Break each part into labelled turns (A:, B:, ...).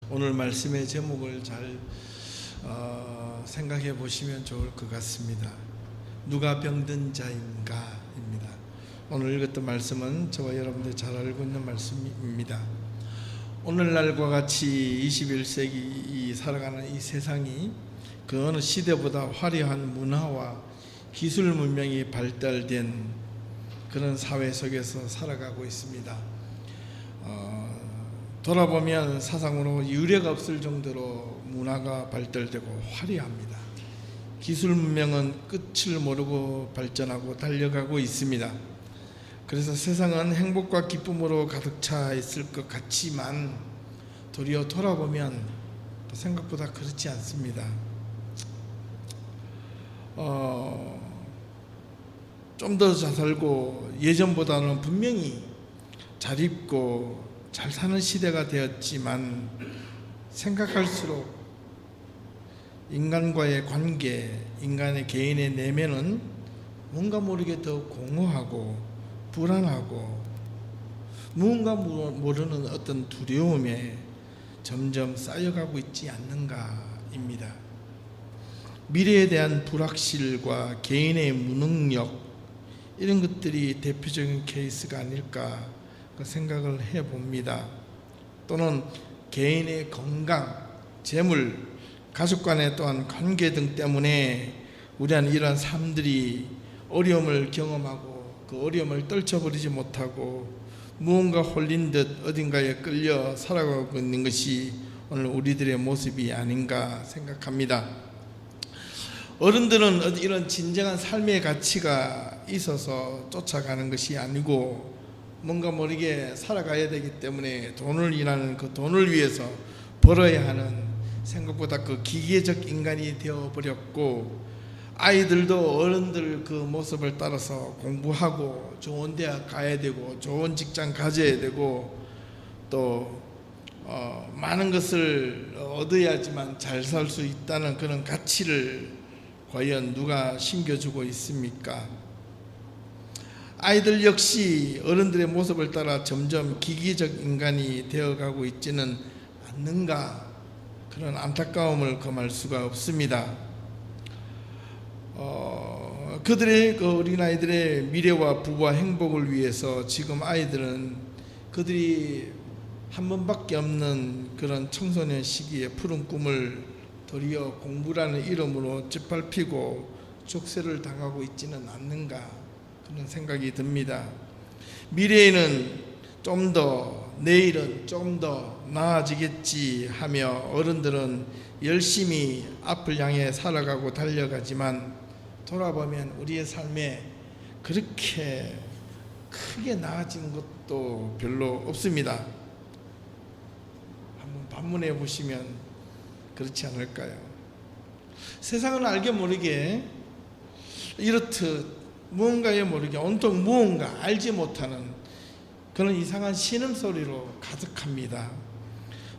A: 오늘 말씀의 제목을 잘 생각해 보시면 좋을 것 같습니다. 누가 병든 자인가입니다. 오늘 읽었던 말씀은 저와 여러분들 잘 알고 있는 말씀입니다. 오늘날과 같이 21세기 살아가는 이 세상이 그 어느 시대보다 화려한 문화와 기술 문명이 발달된 그런 사회 속에서 살아가고 있습니다. 돌아보면 사상으로 유례가 없을 정도로 문화가 발달되고 화려합니다. 기술 문명은 끝을 모르고 발전하고 달려가고 있습니다. 그래서 세상은 행복과 기쁨으로 가득 차 있을 것 같지만 도리어 돌아보면 생각보다 그렇지 않습니다. 좀 더 잘 살고 예전보다는 분명히 잘 입고 잘 사는 시대가 되었지만 생각할수록 인간과의 관계, 인간의 개인의 내면은 뭔가 모르게 더 공허하고 불안하고 무언가 모르는 어떤 두려움에 점점 쌓여가고 있지 않는가입니다. 미래에 대한 불확실과 개인의 무능력, 이런 것들이 대표적인 케이스가 아닐까 생각을 해봅니다. 또는 개인의 건강, 재물, 가족 간의 또한 관계 등 때문에 우리는 이러한 삶들이 어려움을 경험하고 그 어려움을 떨쳐버리지 못하고 무언가 홀린 듯 어딘가에 끌려 살아가고 있는 것이 오늘 우리들의 모습이 아닌가 생각합니다. 어른들은 이런 진정한 삶의 가치가 있어서 쫓아가는 것이 아니고 뭔가 모르게 살아가야 되기 때문에 돈을 일하는 그 돈을 위해서 벌어야 하는 생각보다 그 기계적 인간이 되어버렸고, 아이들도 어른들 그 모습을 따라서 공부하고 좋은 대학 가야 되고 좋은 직장 가져야 되고 또 많은 것을 얻어야지만 잘 살 수 있다는 그런 가치를 과연 누가 심겨주고 있습니까? 아이들 역시 어른들의 모습을 따라 점점 기계적 인간이 되어가고 있지는 않는가, 그런 안타까움을 금할 수가 없습니다. 그들의 그 어린아이들의 미래와 부와 행복을 위해서 지금 아이들은 그들이 한 번밖에 없는 그런 청소년 시기의 푸른 꿈을 도리어 공부라는 이름으로 짓밟히고 족쇄를 당하고 있지는 않는가, 그런 생각이 듭니다. 미래에는 좀 더, 내일은 좀 더 나아지겠지 하며 어른들은 열심히 앞을 향해 살아가고 달려가지만 돌아보면 우리의 삶에 그렇게 크게 나아진 것도 별로 없습니다. 한번 반문해 보시면 그렇지 않을까요? 세상은 알게 모르게 이렇듯 무언가에 모르게 온통 무언가 알지 못하는 그런 이상한 신음소리로 가득합니다.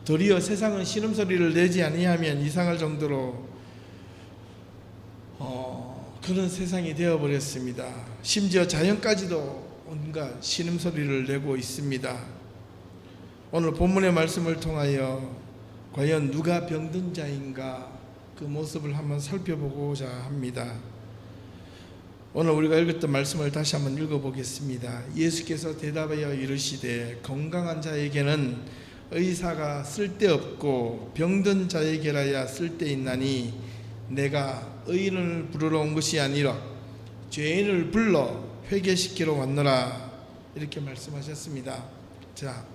A: 도리어 세상은 신음소리를 내지 아니하면 이상할 정도로 그런 세상이 되어버렸습니다. 심지어 자연까지도 온갖 신음소리를 내고 있습니다. 오늘 본문의 말씀을 통하여 과연 누가 병든 자인가, 그 모습을 한번 살펴보고자 합니다. 오늘 우리가 읽었던 말씀을 다시 한번 읽어보겠습니다. 예수께서 대답하여 이르시되 건강한 자에게는 의사가 쓸데없고 병든 자에게라야 쓸데있나니 내가 의인을 부르러 온 것이 아니라 죄인을 불러 회개시키러 왔노라, 이렇게 말씀하셨습니다. 자,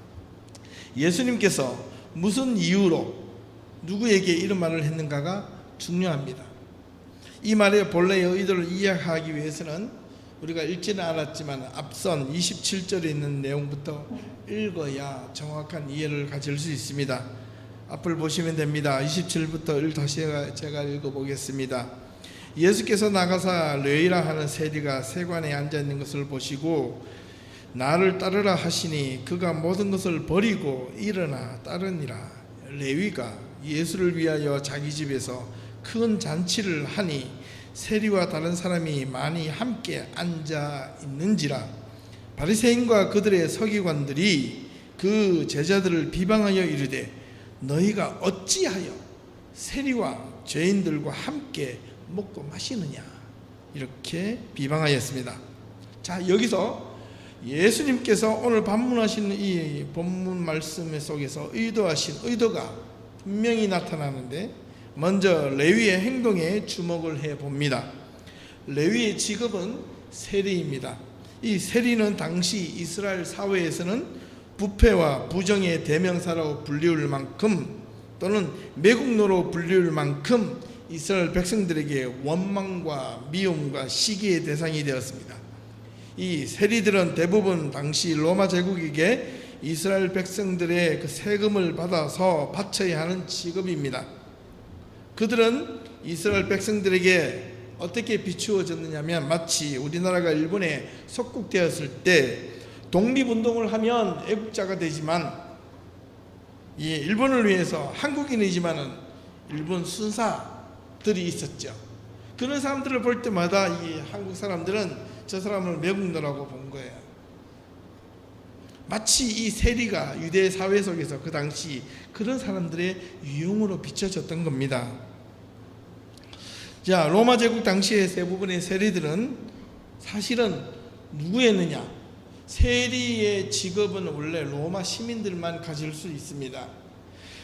A: 예수님께서 무슨 이유로 누구에게 이런 말을 했는가가 중요합니다. 이 말의 본래의 의도를 이해하기 위해서는 우리가 읽지는 않았지만 앞선 27절에 있는 내용부터 읽어야 정확한 이해를 가질 수 있습니다. 앞을 보시면 됩니다. 27절부터 다시 제가 읽어보겠습니다. 예수께서 나가사 레위라 하는 세리가 세관에 앉아있는 것을 보시고 나를 따르라 하시니 그가 모든 것을 버리고 일어나 따르니라. 레위가 예수를 위하여 자기 집에서 큰 잔치를 하니 세리와 다른 사람이 많이 함께 앉아 있는지라. 바리새인과 그들의 서기관들이 그 제자들을 비방하여 이르되 너희가 어찌하여 세리와 죄인들과 함께 먹고 마시느냐, 이렇게 비방하였습니다. 자, 여기서 예수님께서 오늘 반문하시는 이 본문 말씀 속에서 의도하신 의도가 분명히 나타나는데, 먼저 레위의 행동에 주목을 해봅니다. 레위의 직업은 세리입니다. 이 세리는 당시 이스라엘 사회에서는 부패와 부정의 대명사로 불리울 만큼, 또는 매국노로 불리울 만큼 이스라엘 백성들에게 원망과 미움과 시기의 대상이 되었습니다. 이 세리들은 대부분 당시 로마 제국에게 이스라엘 백성들의 그 세금을 받아서 바쳐야 하는 직업입니다. 그들은 이스라엘 백성들에게 어떻게 비추어졌느냐면, 마치 우리나라가 일본에 속국되었을 때 독립운동을 하면 애국자가 되지만, 이 일본을 위해서 한국인이지만은 일본 순사들이 있었죠. 그런 사람들을 볼 때마다 이 한국 사람들은 저 사람을 매국노라고 본 거예요. 마치 이 세리가 유대 사회 속에서 그 당시 그런 사람들의 유형으로 비춰졌던 겁니다. 자, 로마 제국 당시의 대부분의 세리들은 사실은 누구였느냐? 세리의 직업은 원래 로마 시민들만 가질 수 있습니다.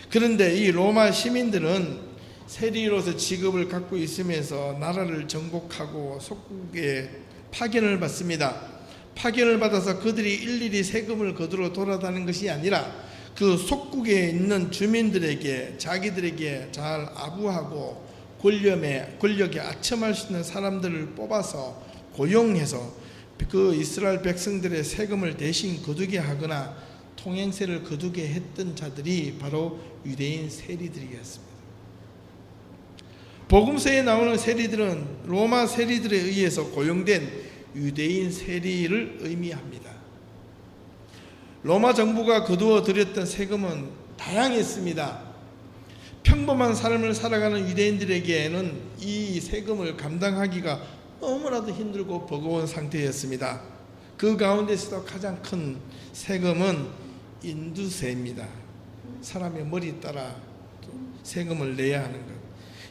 A: 그런데 이 로마 시민들은 세리로서 직업을 갖고 있으면서 나라를 정복하고 속국에 파견을 받습니다. 파견을 받아서 그들이 일일이 세금을 거두러 돌아다니는 것이 아니라 그 속국에 있는 주민들에게, 자기들에게 잘 아부하고 권력에 아첨할 수 있는 사람들을 뽑아서 고용해서 그 이스라엘 백성들의 세금을 대신 거두게 하거나 통행세를 거두게 했던 자들이 바로 유대인 세리들이었습니다. 복음서에 나오는 세리들은 로마 세리들에 의해서 고용된 유대인 세리를 의미합니다. 로마 정부가 거두어 들였던 세금은 다양했습니다. 평범한 삶을 살아가는 유대인들에게는 이 세금을 감당하기가 너무나도 힘들고 버거운 상태였습니다. 그 가운데서도 가장 큰 세금은 인두세입니다. 사람의 머리 따라 세금을 내야 하는 것.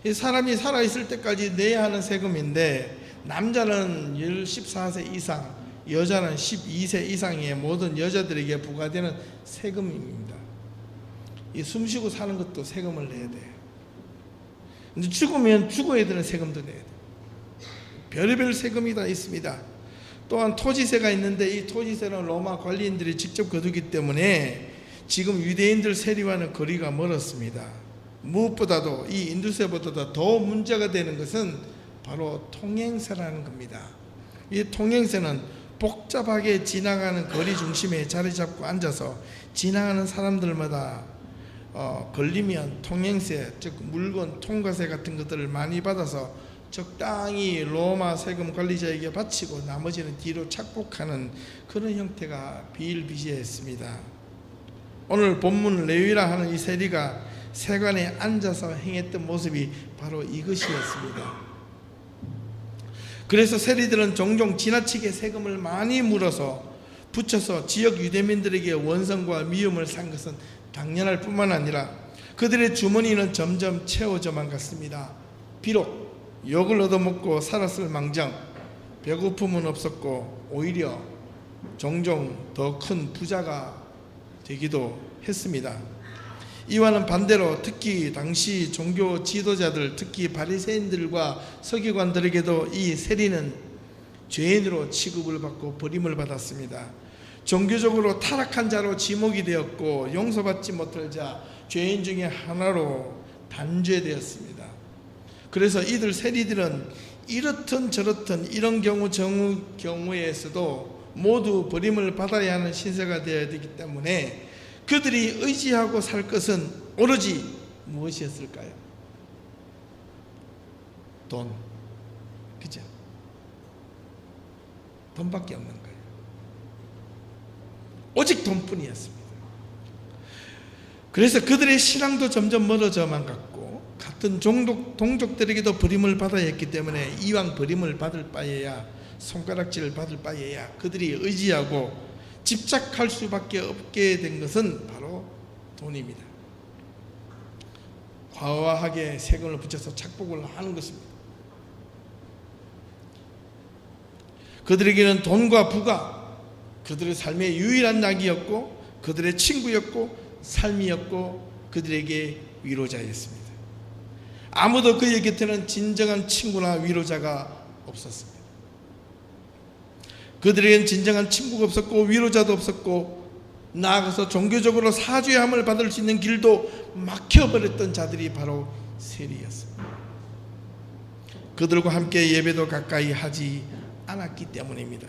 A: 이 사람이 살아있을 때까지 내야 하는 세금인데, 남자는 14세 이상, 여자는 12세 이상의 모든 여자들에게 부과되는 세금입니다. 이 숨쉬고 사는 것도 세금을 내야 돼요. 근데 죽으면 죽어야 되는 세금도 내야 돼요. 별의별 세금이 다 있습니다. 또한 토지세가 있는데, 이 토지세는 로마 관리인들이 직접 거두기 때문에 지금 유대인들 세리와는 거리가 멀었습니다. 무엇보다도 이 인두세보다도 더 문제가 되는 것은 바로 통행세라는 겁니다. 이 통행세는 복잡하게 지나가는 거리 중심에 자리 잡고 앉아서 지나가는 사람들마다 걸리면 통행세, 즉 물건 통과세 같은 것들을 많이 받아서 적당히 로마 세금 관리자에게 바치고 나머지는 뒤로 착복하는 그런 형태가 비일비재했습니다. 오늘 본문 레위라 하는 이 세리가 세관에 앉아서 행했던 모습이 바로 이것이었습니다. 그래서 세리들은 종종 지나치게 세금을 많이 물어서 붙여서 지역 유대민들에게 원성과 미움을 산 것은 당연할 뿐만 아니라 그들의 주머니는 점점 채워져만 갔습니다. 비록 욕을 얻어먹고 살았을 망정 배고픔은 없었고 오히려 종종 더 큰 부자가 되기도 했습니다. 이와는 반대로 특히 당시 종교 지도자들, 특히 바리새인들과 서기관들에게도 이 세리는 죄인으로 취급을 받고 버림을 받았습니다. 종교적으로 타락한 자로 지목이 되었고 용서받지 못할 자, 죄인 중에 하나로 단죄되었습니다. 그래서 이들 세리들은 이렇든 저렇든 이런 경우에서도 모두 버림을 받아야 하는 신세가 되어야 되기 때문에 그들이 의지하고 살 것은 오로지 무엇이었을까요? 돈. 그죠? 돈밖에 없는 거예요. 오직 돈뿐이었습니다. 그래서 그들의 신앙도 점점 멀어져만 갔고 같은 동족들에게도 버림을 받아야 했기 때문에 이왕 버림을 받을 바에야, 손가락질을 받을 바에야 그들이 의지하고 집착할 수밖에 없게 된 것은 바로 돈입니다. 화려하게 세금을 붙여서 착복을 하는 것입니다. 그들에게는 돈과 부가 그들의 삶의 유일한 낙이었고 그들의 친구였고 삶이었고 그들에게 위로자였습니다. 아무도 그의 곁에는 진정한 친구나 위로자가 없었습니다. 그들에게는 진정한 친구가 없었고 위로자도 없었고 나아가서 종교적으로 사죄함을 받을 수 있는 길도 막혀버렸던 자들이 바로 세리였습니다. 그들과 함께 예배도 가까이 하지 않았기 때문입니다.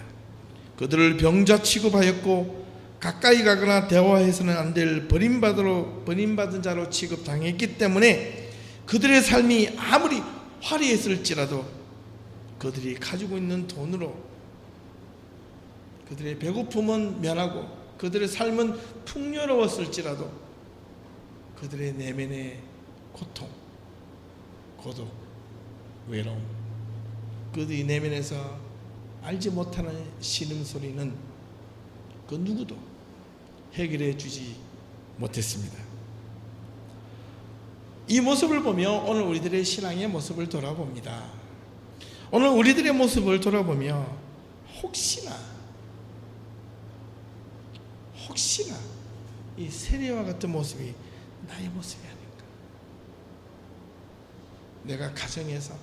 A: 그들을 병자 취급하였고 가까이 가거나 대화해서는 안 될 버림받은 자로 취급당했기 때문에 그들의 삶이 아무리 화려했을지라도 그들이 가지고 있는 돈으로 그들의 배고픔은 면하고 그들의 삶은 풍요로웠을지라도 그들의 내면의 고통, 고독, 외로움, 그들의 내면에서 알지 못하는 신음소리는 그 누구도 해결해 주지 못했습니다. 이 모습을 보며 오늘 우리들의 신앙의 모습을 돌아봅니다. 오늘 우리들의 모습을 돌아보며 혹시나 이 세리와 같은 모습이 나의 모습이 아닌가. 내가 가정에서,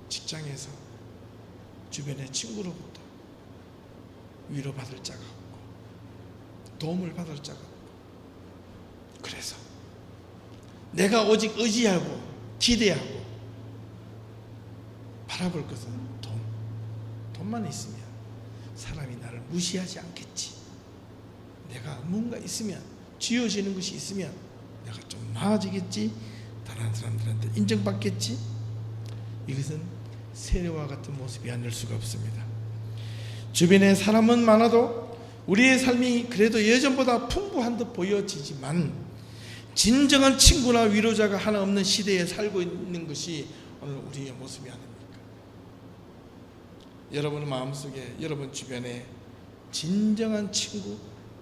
A: 직장에서, 주변의 친구로부터 위로받을 자가 없고 도움을 받을 자가 없고, 그래서 내가 오직 의지하고 기대하고 바라볼 것은 돈만 있으면 사람이 나를 무시하지 않겠지. 내가 뭔가 있으면, 쥐어지는 것이 있으면 내가 좀 나아지겠지. 다른 사람들한테 인정받겠지. 이것은 세리와 같은 모습이 아닐 수가 없습니다. 주변에 사람은 많아도 우리의 삶이 그래도 예전보다 풍부한 듯 보여지지만 진정한 친구나 위로자가 하나 없는 시대에 살고 있는 것이 오늘 우리의 모습이 아닙니까? 여러분 마음속에, 여러분 주변에 진정한 친구,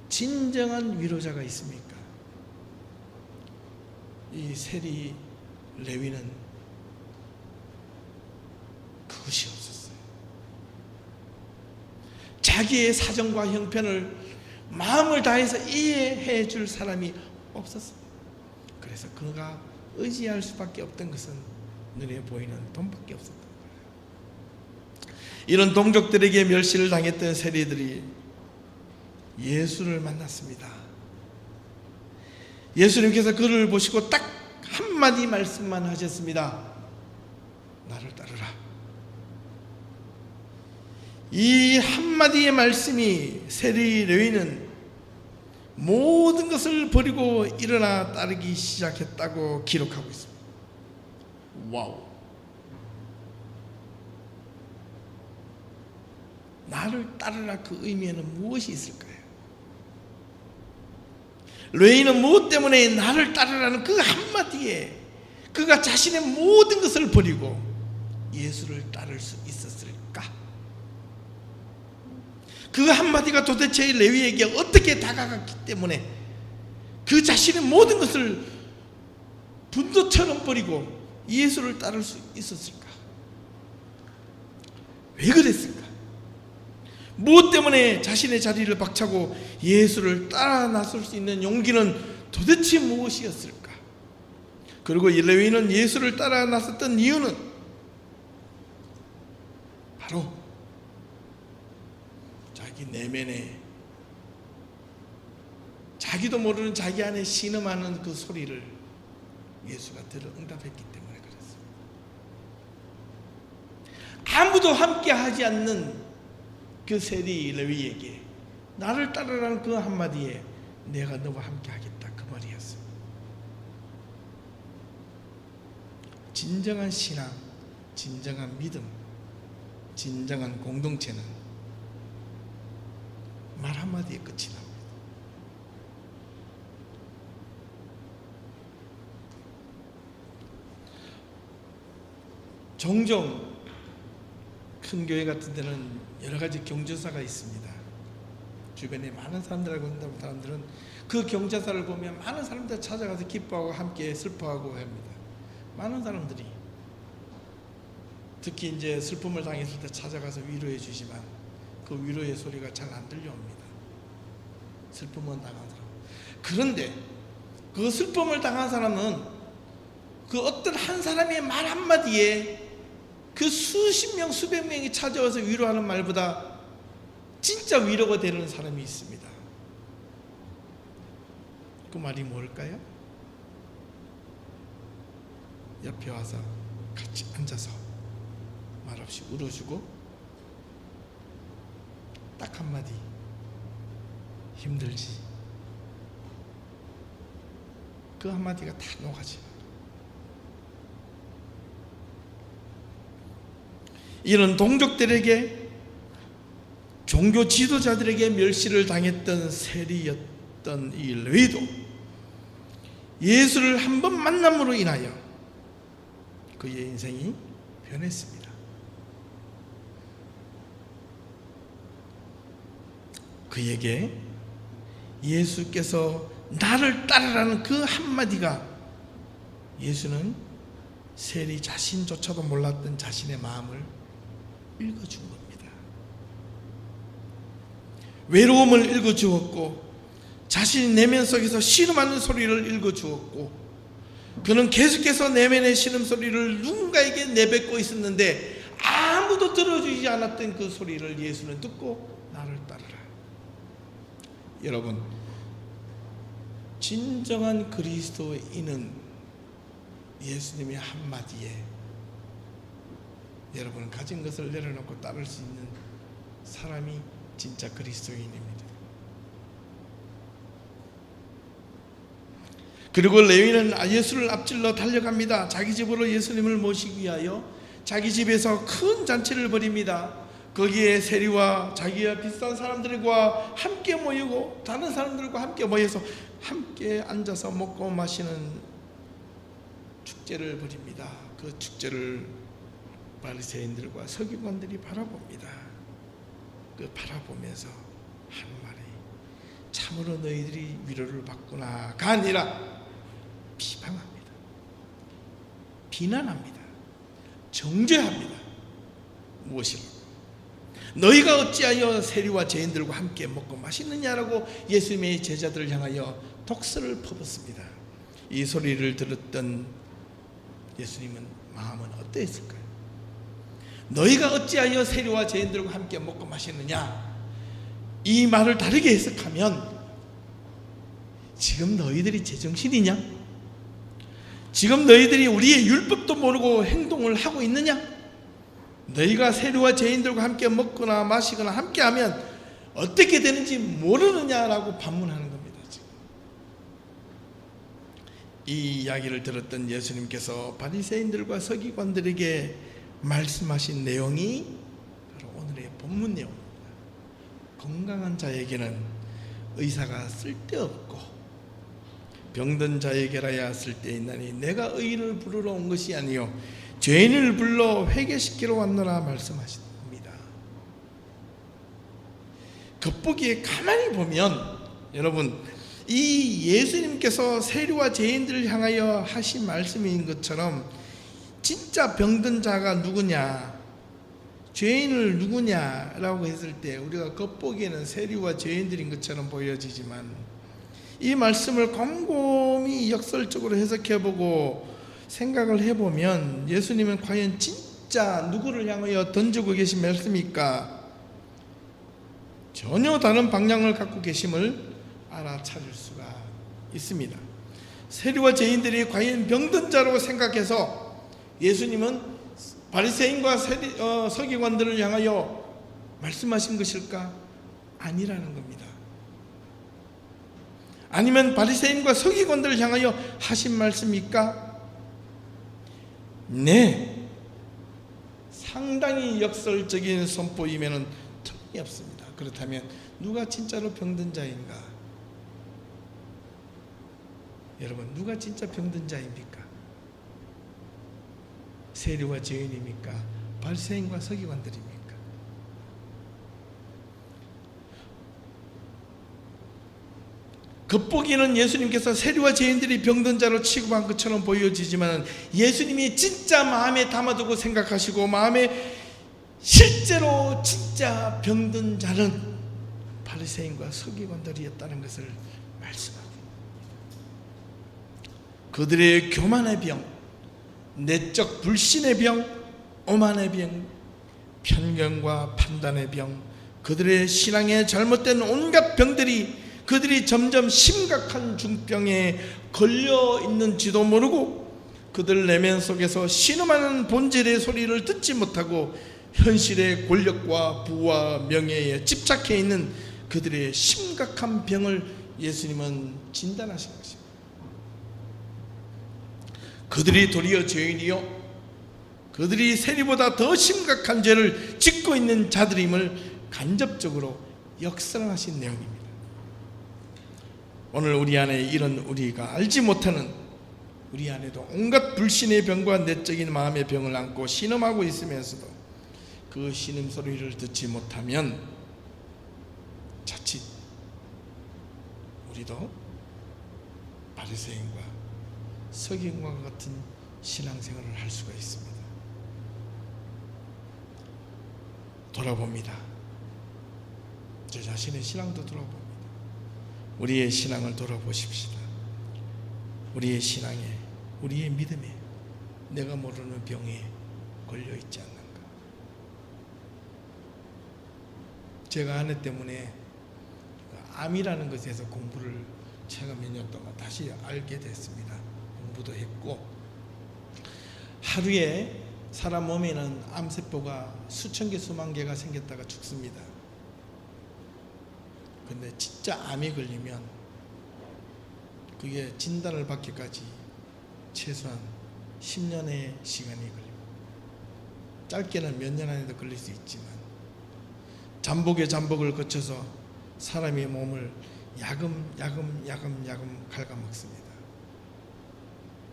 A: 진정한 위로자가 있습니까? 이 세리 레위는 그것이 없었어요. 자기의 사정과 형편을 마음을 다해서 이해해 줄 사람이 없었어요. 그래서 그가 의지할 수밖에 없던 것은 눈에 보이는 돈밖에 없었던 거예요. 이런 동족들에게 멸시를 당했던 세리들이 예수를 만났습니다. 예수님께서 그를 보시고 딱 한마디 말씀만 하셨습니다. 나를 따르라. 이 한마디의 말씀이 세리 레위는 모든 것을 버리고 일어나 따르기 시작했다고 기록하고 있습니다. 와우. 나를 따르라, 그 의미에는 무엇이 있을까요? 레위는 무엇 때문에 나를 따르라는 그 한마디에 그가 자신의 모든 것을 버리고 예수를 따를 수 있었을까? 그 한마디가 도대체 레위에게 어떻게 다가갔기 때문에 그 자신의 모든 것을 분도처럼 버리고 예수를 따를 수 있었을까? 왜 그랬을까? 무엇 때문에 자신의 자리를 박차고 예수를 따라 나설 수 있는 용기는 도대체 무엇이었을까? 그리고 레위는 예수를 따라 나섰던 이유는 바로 자기 내면에 자기도 모르는 자기 안에 신음하는 그 소리를 예수가 들어 응답했기 때문에 그렇습니다. 아무도 함께 하지 않는 그 세리 레위에게 나를 따르라는 그 한마디에 내가 너와 함께 하겠다, 그 말이었습니다. 진정한 신앙, 진정한 믿음, 진정한 공동체는 말 한마디에 끝이 납니다. 종종 큰 교회 같은 데는 여러 가지 경조사가 있습니다. 주변에 많은 사람들하고 있는 사람들은 그 경조사를 보면 많은 사람들 찾아가서 기뻐하고 함께 슬퍼하고 합니다. 많은 사람들이 특히 이제 슬픔을 당했을 때 찾아가서 위로해 주지만 그 위로의 소리가 잘 안 들려옵니다. 슬픔을 당한 사람. 그런데 그 슬픔을 당한 사람은 그 어떤 한 사람의 말 한마디에 그 수십 명 수백 명이 찾아와서 위로하는 말보다 진짜 위로가 되는 사람이 있습니다. 그 말이 뭘까요? 옆에 와서 같이 앉아서 말없이 울어주고 딱 한마디, 힘들지? 그 한마디가 다 녹아져. 이런 동족들에게, 종교 지도자들에게 멸시를 당했던 세리였던 이 레위도 예수를 한 번 만남으로 인하여 그의 인생이 변했습니다. 그에게 예수께서 나를 따르라는 그 한마디가, 예수는 세리 자신조차도 몰랐던 자신의 마음을 읽어준 겁니다. 외로움을 읽어주었고 자신 내면 속에서 신음하는 소리를 읽어주었고, 그는 계속해서 내면의 신음소리를 누군가에게 내뱉고 있었는데 아무도 들어주지 않았던 그 소리를 예수는 듣고 나를 따르라. 여러분, 진정한 그리스도인은 예수님의 한마디에 여러분 가진 것을 내려놓고 따를 수 있는 사람이 진짜 그리스도인입니다. 그리고 레위는 예수를 앞질러 달려갑니다. 자기 집으로 예수님을 모시기 위하여 자기 집에서 큰 잔치를 벌입니다. 거기에 세리와 자기와 비슷한 사람들과 함께 모이고 다른 사람들과 함께 모여서 함께 앉아서 먹고 마시는 축제를 벌입니다. 그 축제를 바리새인들과 서기관들이 바라봅니다. 그 바라보면서 한 말이, 참으로 너희들이 위로를 받구나가 아니라 비방합니다. 비난합니다. 정죄합니다. 무엇이라고? 너희가 어찌하여 세리와 죄인들과 함께 먹고 마시느냐라고 예수님의 제자들을 향하여 독설을 퍼붓습니다. 이 소리를 들었던 예수님은 마음은 어떠했을까요? 너희가 어찌하여 세리와 죄인들과 함께 먹고 마시느냐, 이 말을 다르게 해석하면 지금 너희들이 제정신이냐? 지금 너희들이 우리의 율법도 모르고 행동을 하고 있느냐? 너희가 세리와 죄인들과 함께 먹거나 마시거나 함께하면 어떻게 되는지 모르느냐라고 반문하는 겁니다. 지금. 이 이야기를 들었던 예수님께서 바리새인들과 서기관들에게 말씀하신 내용이 바로 오늘의 본문 내용입니다. 건강한 자에게는 의사가 쓸데없고 병든 자에게라야 쓸데있나니 내가 의인을 부르러 온 것이 아니요 죄인을 불러 회개시키러 왔노라 말씀하십니다. 겉보기에 가만히 보면 여러분, 이 예수님께서 세리와 죄인들을 향하여 하신 말씀인 것처럼 진짜 병든 자가 누구냐, 죄인을 누구냐라고 했을 때 우리가 겉보기에는 세리와 죄인들인 것처럼 보여지지만 이 말씀을 곰곰이 역설적으로 해석해보고 생각을 해보면 예수님은 과연 진짜 누구를 향하여 던지고 계신 말씀입니까? 전혀 다른 방향을 갖고 계심을 알아차릴 수가 있습니다. 세리와 죄인들이 과연 병든 자로 생각해서 예수님은 바리새인과 서기관들을 향하여 말씀하신 것일까? 아니라는 겁니다. 아니면 바리새인과 서기관들을 향하여 하신 말씀입니까? 네, 상당히 역설적인 선포임에는 틀림이 없습니다. 그렇다면 누가 진짜로 병든 자인가? 여러분, 누가 진짜 병든 자입니까? 세리와 죄인입니까? 바리새인과 서기관들입니까? 겉보기에는 예수님께서 세리와 죄인들이 병든 자로 취급한 것처럼 보여지지만 예수님이 진짜 마음에 담아두고 생각하시고 마음에 실제로 진짜 병든 자는 바리새인과 서기관들이었다는 것을 말씀합니다. 그들의 교만의 병, 내적 불신의 병, 오만의 병, 편견과 판단의 병, 그들의 신앙에 잘못된 온갖 병들이 그들이 점점 심각한 중병에 걸려 있는지도 모르고 그들 내면 속에서 신음하는 본질의 소리를 듣지 못하고 현실의 권력과 부와 명예에 집착해 있는 그들의 심각한 병을 예수님은 진단하신 것입니다. 그들이 도리어 죄인이요 그들이 세리보다 더 심각한 죄를 짓고 있는 자들임을 간접적으로 역설하신 내용입니다. 오늘 우리 안에 이런 우리가 알지 못하는 우리 안에도 온갖 불신의 병과 내적인 마음의 병을 안고 신음하고 있으면서도 그 신음 소리를 듣지 못하면 자칫 우리도 바리새인과 서기관과 같은 신앙생활을 할 수가 있습니다. 돌아봅니다. 제 자신의 신앙도 돌아봅니다. 우리의 신앙을 돌아보십시다. 우리의 신앙에, 우리의 믿음에 내가 모르는 병에 걸려있지 않는가. 제가 아내 때문에 암이라는 것에 대해서 공부를 제가 몇 년 동안 다시 알게 됐습니다. 공부도 했고 하루에 사람 몸에는 암세포가 수천 개 수만 개가 생겼다가 죽습니다. 근데 진짜 암이 걸리면 그게 진단을 받기까지 최소한 10년의 시간이 걸립니다. 짧게는 몇 년 안에도 걸릴 수 있지만 잠복의 잠복을 거쳐서 사람의 몸을 야금 갉아먹습니다.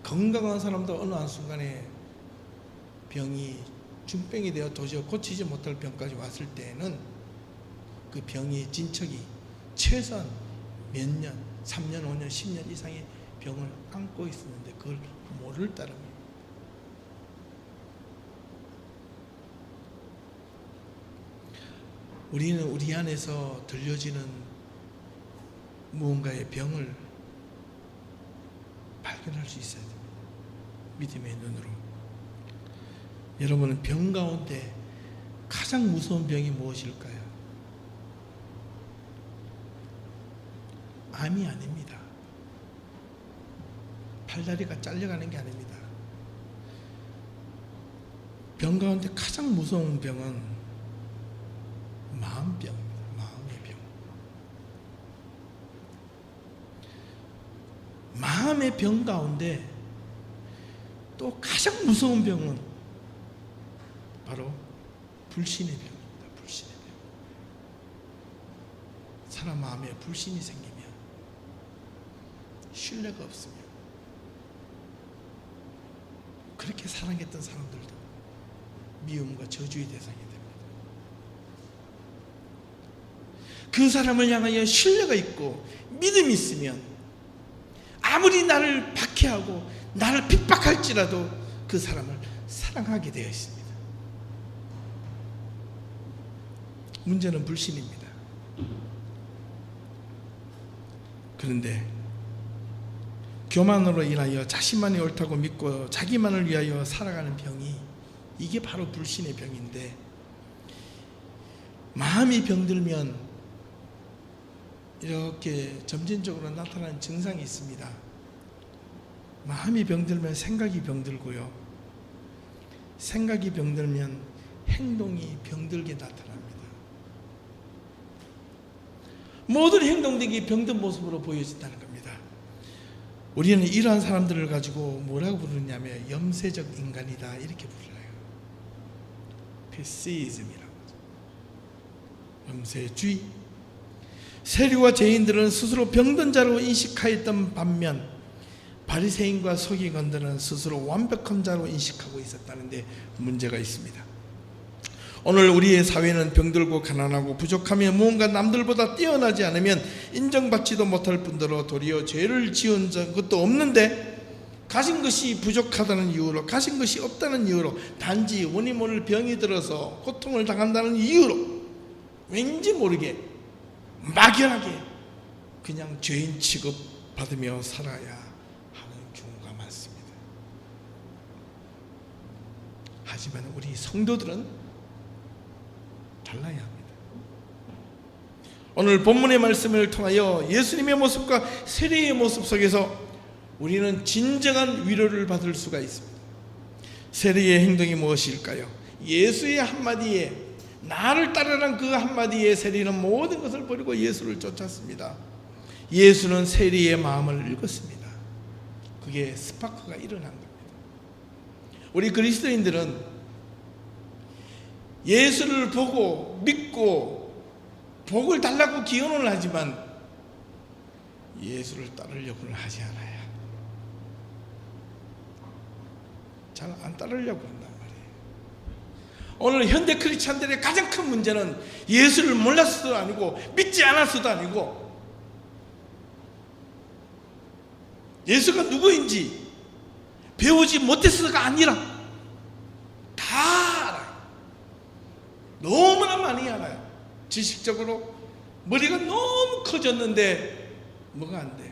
A: 건강한 사람도 어느 한순간에 병이 중병이 되어 도저히 고치지 못할 병까지 왔을 때에는 그 병의 진척이 최소한 몇 년, 3년, 5년, 10년 이상의 병을 안고 있었는데 그걸 모를 따름입니다. 우리는 우리 안에서 들려지는 무언가의 병을 발견할 수 있어야 됩니다. 믿음의 눈으로. 여러분은 병 가운데 가장 무서운 병이 무엇일까요? 암이 아닙니다. 팔다리가 잘려가는 게 아닙니다. 병 가운데 가장 무서운 병은 마음병입니다. 마음의 병. 마음의 병 가운데 또 가장 무서운 병은 바로 불신의 병입니다. 불신의 병. 사람 마음에 불신이 생기면 신뢰가 없으며 그렇게 사랑했던 사람들도 미움과 저주의 대상이 됩니다. 그 사람을 향하여 신뢰가 있고 믿음이 있으면 아무리 나를 박해하고 나를 핍박할지라도 그 사람을 사랑하게 되어 있습니다. 문제는 불신입니다. 그런데 교만으로 인하여 자신만이 옳다고 믿고 자기만을 위하여 살아가는 병이 이게 바로 불신의 병인데 마음이 병들면 이렇게 점진적으로 나타나는 증상이 있습니다. 마음이 병들면 생각이 병들고요. 생각이 병들면 행동이 병들게 나타납니다. 모든 행동들이 병든 모습으로 보여진다는 겁니다. 우리는 이러한 사람들을 가지고 뭐라고 부르냐면 염세적 인간이다 이렇게 불러요. 패시즘이라고 하죠. 염세주의. 세리와 죄인들은 스스로 병든 자로 인식하였던 반면 바리새인과 서기관들은 스스로 완벽한 자로 인식하고 있었다는데 문제가 있습니다. 오늘 우리의 사회는 병들고 가난하고 부족하며 무언가 남들보다 뛰어나지 않으면 인정받지도 못할 뿐더러 도리어 죄를 지은 것도 없는데 가진 것이 부족하다는 이유로, 가진 것이 없다는 이유로, 단지 원이 모를 병이 들어서 고통을 당한다는 이유로 왠지 모르게 막연하게 그냥 죄인 취급받으며 살아야 하는 경우가 많습니다. 하지만 우리 성도들은 달라야 합니다. 오늘 본문의 말씀을 통하여 예수님의 모습과 세리의 모습 속에서 우리는 진정한 위로를 받을 수가 있습니다. 세리의 행동이 무엇일까요? 예수의 한마디에, 나를 따르란 그 한마디에 세리는 모든 것을 버리고 예수를 쫓았습니다. 예수는 세리의 마음을 읽었습니다. 그게 스파크가 일어난 겁니다. 우리 그리스도인들은 예수를 보고 믿고 복을 달라고 기원을 하지만 예수를 따르려고는 하지 않아요. 잘 안 따르려고 한단 말이에요. 오늘 현대 크리스찬들의 가장 큰 문제는 예수를 몰랐어도 아니고 믿지 않았어도 아니고 예수가 누구인지 배우지 못했어가 아니라 다 알아요. 너무나 많이 알아요. 지식적으로 머리가 너무 커졌는데 뭐가 안 돼?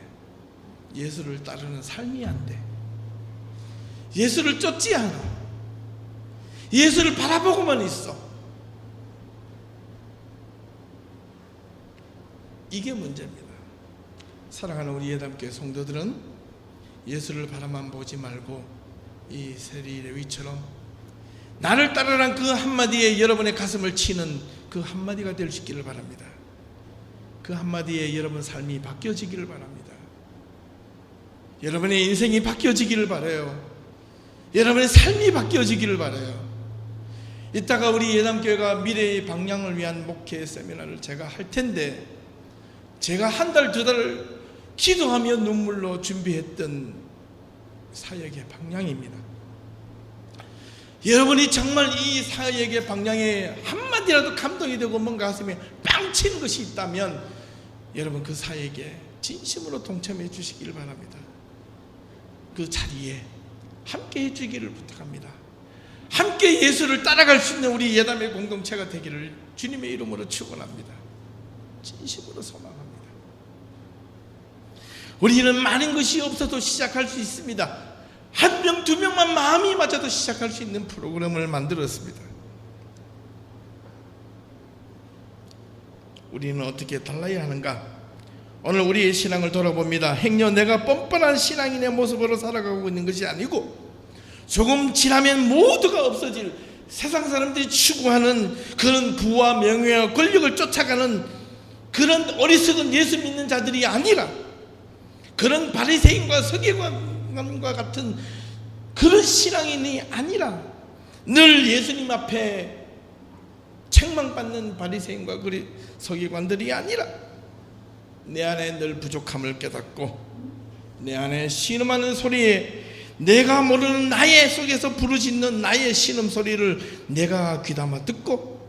A: 예수를 따르는 삶이 안 돼. 예수를 쫓지 않아. 예수를 바라보고만 있어. 이게 문제입니다. 사랑하는 우리 예담교회 성도들은 예수를 바라만 보지 말고 이 세리 레위처럼 나를 따르란 그 한마디에 여러분의 가슴을 치는 그 한마디가 될 수 있기를 바랍니다. 그 한마디에 여러분 삶이 바뀌어지기를 바랍니다. 여러분의 인생이 바뀌어지기를 바라요. 여러분의 삶이 바뀌어지기를 바라요. 이따가 우리 예담교회가 미래의 방향을 위한 목회 세미나를 제가 할 텐데, 제가 한 달, 두 달 기도하며 눈물로 준비했던 사역의 방향입니다. 여러분이 정말 이 사역의 방향에 한마디라도 감동이 되고 뭔가 가슴에 빵 치는 것이 있다면 여러분 그 사역에 진심으로 동참해 주시기를 바랍니다. 그 자리에 함께 해주기를 부탁합니다. 함께 예수를 따라갈 수 있는 우리 예담의 공동체가 되기를 주님의 이름으로 축원합니다. 진심으로 소망합니다. 우리는 많은 것이 없어도 시작할 수 있습니다. 한 명, 두 명만 마음이 맞아도 시작할 수 있는 프로그램을 만들었습니다. 우리는 어떻게 달라야 하는가? 오늘 우리의 신앙을 돌아봅니다. 행여 내가 뻔뻔한 신앙인의 모습으로 살아가고 있는 것이 아니고 조금 지나면 모두가 없어질 세상 사람들이 추구하는 그런 부와 명예와 권력을 쫓아가는 그런 어리석은 예수 믿는 자들이 아니라 그런 바리새인과 서기관과 같은 그런 신앙인이 아니라 늘 예수님 앞에 책망받는 바리새인과 서기관들이 아니라 내 안에 늘 부족함을 깨닫고 내 안에 신음하는 소리에 내가 모르는 나의 속에서 부르짖는 나의 신음소리를 내가 귀담아 듣고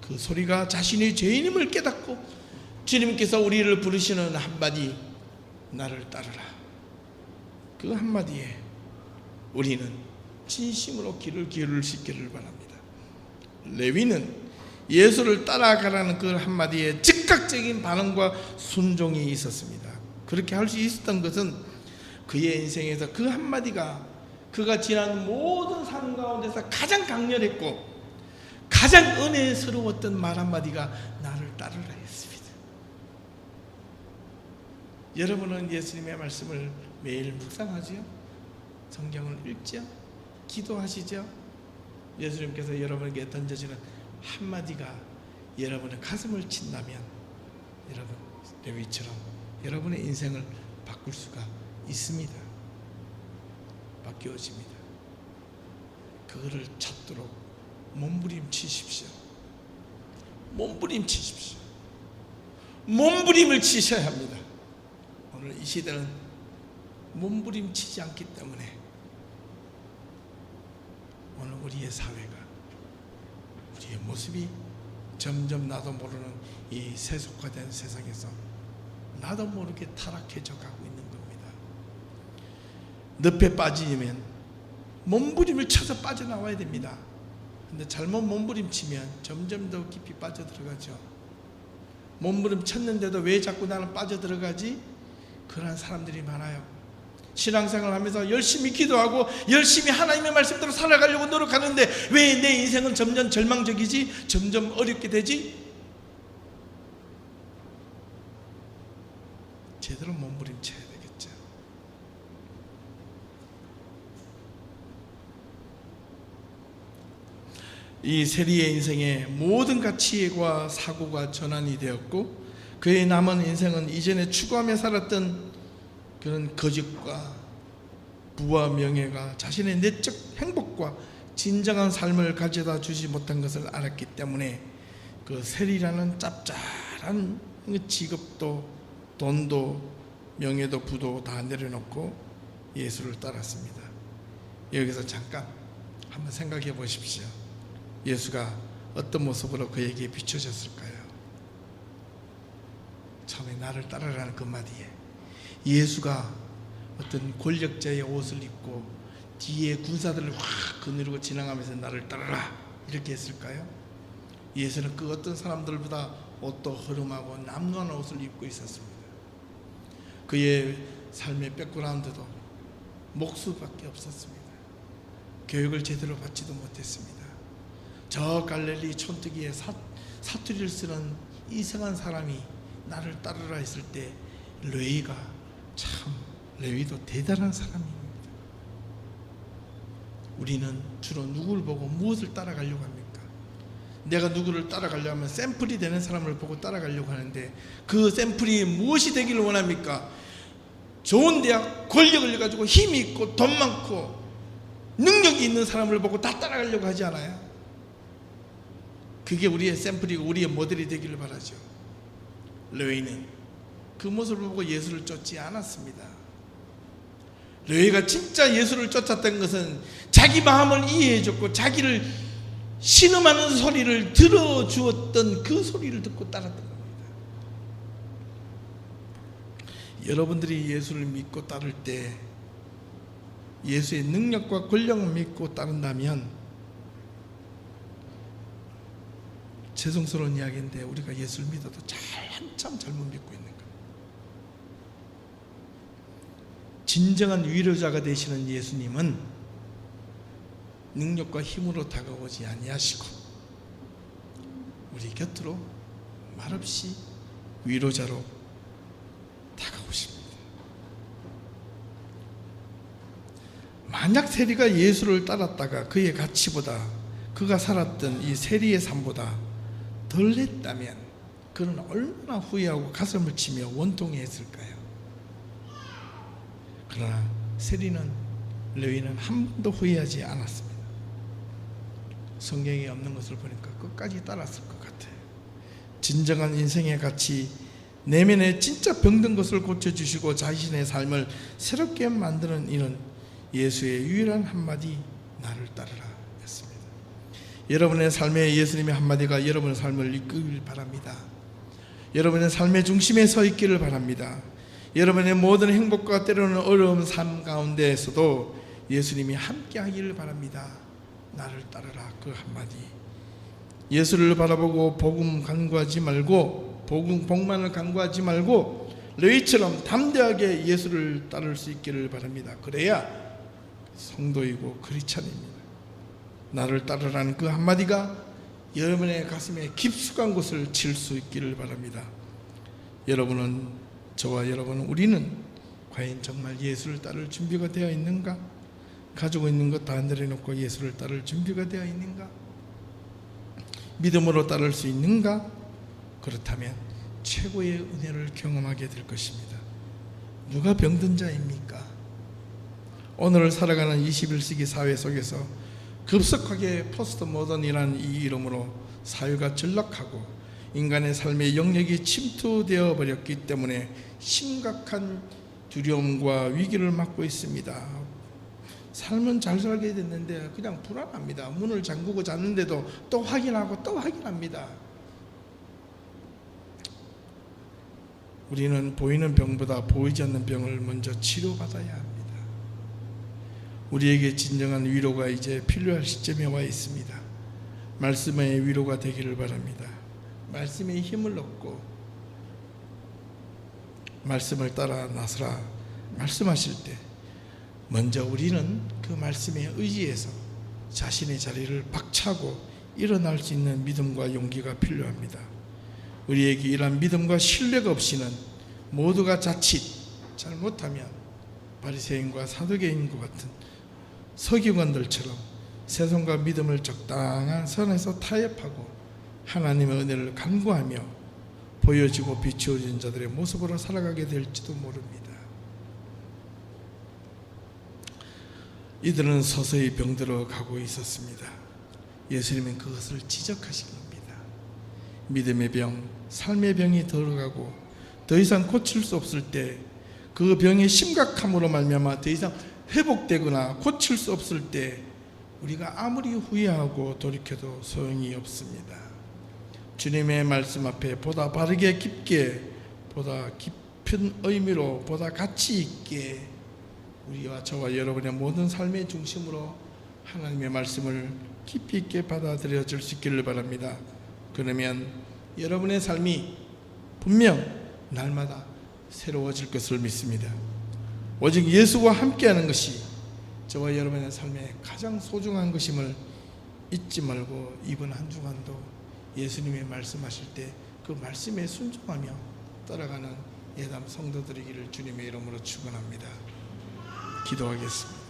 A: 그 소리가 자신이 죄인임을 깨닫고 주님께서 우리를 부르시는 한마디 나를 따르라, 그 한마디에 우리는 진심으로 귀를 기울일 수 있기를 바랍니다. 레위는 예수를 따라가라는 그 한마디에 즉각적인 반응과 순종이 있었습니다. 그렇게 할 수 있었던 것은 그의 인생에서 그 한마디가 그가 지난 모든 삶 가운데서 가장 강렬했고 가장 은혜스러웠던 말 한마디가 나를 따르라 했습니다. 여러분은 예수님의 말씀을 매일 묵상하지요? 성경을 읽지요? 기도하시죠? 예수님께서 여러분에게 던져지는 한마디가 여러분의 가슴을 친다면 여러분 레위처럼 여러분의 인생을 바꿀 수가 있습니다. 바뀌어집니다. 그거를 찾도록 몸부림치십시오. 몸부림치십시오. 몸부림을 치셔야 합니다. 오늘 이 시대는 몸부림치지 않기 때문에 오늘 우리의 사회가, 우리의 우리의 모습이 점점 나도 모르는 이 세속화된 세상에서 나도 모르게 타락해져 가고 있는 겁니다. 늪에 빠지면 몸부림을 쳐서 빠져나와야 됩니다. 근데 잘못 몸부림치면 점점 더 깊이 빠져들어가죠. 몸부림 쳤는데도 왜 자꾸 나는 빠져들어가지? 그런 사람들이 많아요. 신앙생활을 하면서 열심히 기도하고 열심히 하나님의 말씀대로 살아가려고 노력하는데 왜 내 인생은 점점 절망적이지? 점점 어렵게 되지? 제대로 몸부림쳐야 되겠죠. 이 세리의 인생에 모든 가치와 사고가 전환이 되었고 그의 남은 인생은 이전에 추구하며 살았던 그런 거짓과 부와 명예가 자신의 내적 행복과 진정한 삶을 가져다 주지 못한 것을 알았기 때문에 그 세리라는 짭짤한 직업도 돈도 명예도 부도 다 내려놓고 예수를 따랐습니다. 여기서 잠깐 한번 생각해 보십시오. 예수가 어떤 모습으로 그에게 비춰졌을까요? 처음에 나를 따르라는 그 마디에 예수가 어떤 권력자의 옷을 입고 뒤에 군사들을 확 거느리고 지나가면서 나를 따르라 이렇게 했을까요? 예수는 그 어떤 사람들보다 옷도 허름하고 남루한 옷을 입고 있었습니다. 그의 삶의 백그라운드도 목수밖에 없었습니다. 교육을 제대로 받지도 못했습니다. 저 갈릴리 촌뜨기에 사투리를 쓰는 이상한 사람이 나를 따르라 했을 때 레위가 참 레위도 대단한 사람입니다. 우리는 주로 누구를 보고 무엇을 따라가려고 합니까? 내가 누구를 따라가려고 하면 샘플이 되는 사람을 보고 따라가려고 하는데 그 샘플이 무엇이 되기를 원합니까? 좋은 대학, 권력을 가지고 힘이 있고 돈 많고 능력이 있는 사람을 보고 다 따라가려고 하지 않아요? 그게 우리의 샘플이고 우리의 모델이 되기를 바라죠. 레위는 그 모습을 보고 예수를 쫓지 않았습니다. 레위가 진짜 예수를 쫓았던 것은 자기 마음을 이해해줬고 자기를 신음하는 소리를 들어주었던 그 소리를 듣고 따랐던 겁니다. 여러분들이 예수를 믿고 따를 때 예수의 능력과 권력을 믿고 따른다면 죄송스러운 이야기인데 우리가 예수를 믿어도 한참 잘못 믿고 있는 거예요. 진정한 위로자가 되시는 예수님은 능력과 힘으로 다가오지 아니하시고 우리 곁으로 말없이 위로자로 다가오십니다. 만약 세리가 예수를 따랐다가 그의 가치보다 그가 살았던 이 세리의 삶보다 덜 했다면 그는 얼마나 후회하고 가슴을 치며 원통해했을까요? 그러나 세리는 레위는 한 번도 후회하지 않았습니다. 성경에 없는 것을 보니까 끝까지 따랐을 것 같아요. 진정한 인생의 가치, 내면의 진짜 병든 것을 고쳐주시고 자신의 삶을 새롭게 만드는 이는 예수의 유일한 한마디 나를 따르라 였습니다. 여러분의 삶에 예수님의 한마디가 여러분의 삶을 이끌길 바랍니다. 여러분의 삶의 중심에 서 있기를 바랍니다. 여러분의 모든 행복과 때로는 어려운 삶 가운데에서도 예수님이 함께 하기를 바랍니다. 나를 따르라 그 한마디. 예수를 바라보고 복음 간구하지 말고 복만을 간구하지 말고 레위처럼 담대하게 예수를 따를 수 있기를 바랍니다. 그래야 성도이고 크리스찬입니다. 나를 따르라는 그 한마디가 여러분의 가슴에 깊숙한 곳을 칠 수 있기를 바랍니다. 여러분은, 저와 여러분은, 우리는 과연 정말 예수를 따를 준비가 되어 있는가? 가지고 있는 것 다 내려놓고 예수를 따를 준비가 되어 있는가? 믿음으로 따를 수 있는가? 그렇다면 최고의 은혜를 경험하게 될 것입니다. 누가 병든 자입니까? 오늘 살아가는 21세기 사회 속에서 급속하게 포스트 모던이라는 이 이름으로 사회가 전락하고 인간의 삶의 영역이 침투되어 버렸기 때문에 심각한 두려움과 위기를 맞고 있습니다. 삶은 잘 살게 됐는데 그냥 불안합니다. 문을 잠그고 잤는데도 또 확인하고 또 확인합니다. 우리는 보이는 병보다 보이지 않는 병을 먼저 치료받아야 합니다. 우리에게 진정한 위로가 이제 필요할 시점에 와 있습니다. 말씀의 위로가 되기를 바랍니다. 말씀의 힘을 얻고 말씀을 따라 나서라 말씀하실 때 먼저 우리는 그 말씀에 의지해서 자신의 자리를 박차고 일어날 수 있는 믿음과 용기가 필요합니다. 우리에게 이러한 믿음과 신뢰가 없이는 모두가 자칫 잘못하면 바리새인과 사두개인과 같은 서기관들처럼 세상과 믿음을 적당한 선에서 타협하고 하나님의 은혜를 간구하며 보여지고 비추어진 자들의 모습으로 살아가게 될지도 모릅니다. 이들은 서서히 병들어 가고 있었습니다. 예수님은 그것을 지적하신 겁니다. 믿음의 병, 삶의 병이 들어가고 더 이상 고칠 수 없을 때, 그 병의 심각함으로 말미암아 더 이상 회복되거나 고칠 수 없을 때 우리가 아무리 후회하고 돌이켜도 소용이 없습니다. 주님의 말씀 앞에 보다 바르게 깊게, 보다 깊은 의미로, 보다 가치 있게 우리와 저와 여러분의 모든 삶의 중심으로 하나님의 말씀을 깊이 있게 받아들여 줄 수 있기를 바랍니다. 그러면 여러분의 삶이 분명 날마다 새로워질 것을 믿습니다. 오직 예수와 함께하는 것이 저와 여러분의 삶에 가장 소중한 것임을 잊지 말고 이번 한 주간도 예수님의 말씀하실 때 그 말씀에 순종하며 따라가는 예담 성도들이기를 주님의 이름으로 축원합니다. 기도하겠습니다.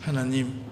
A: 하나님,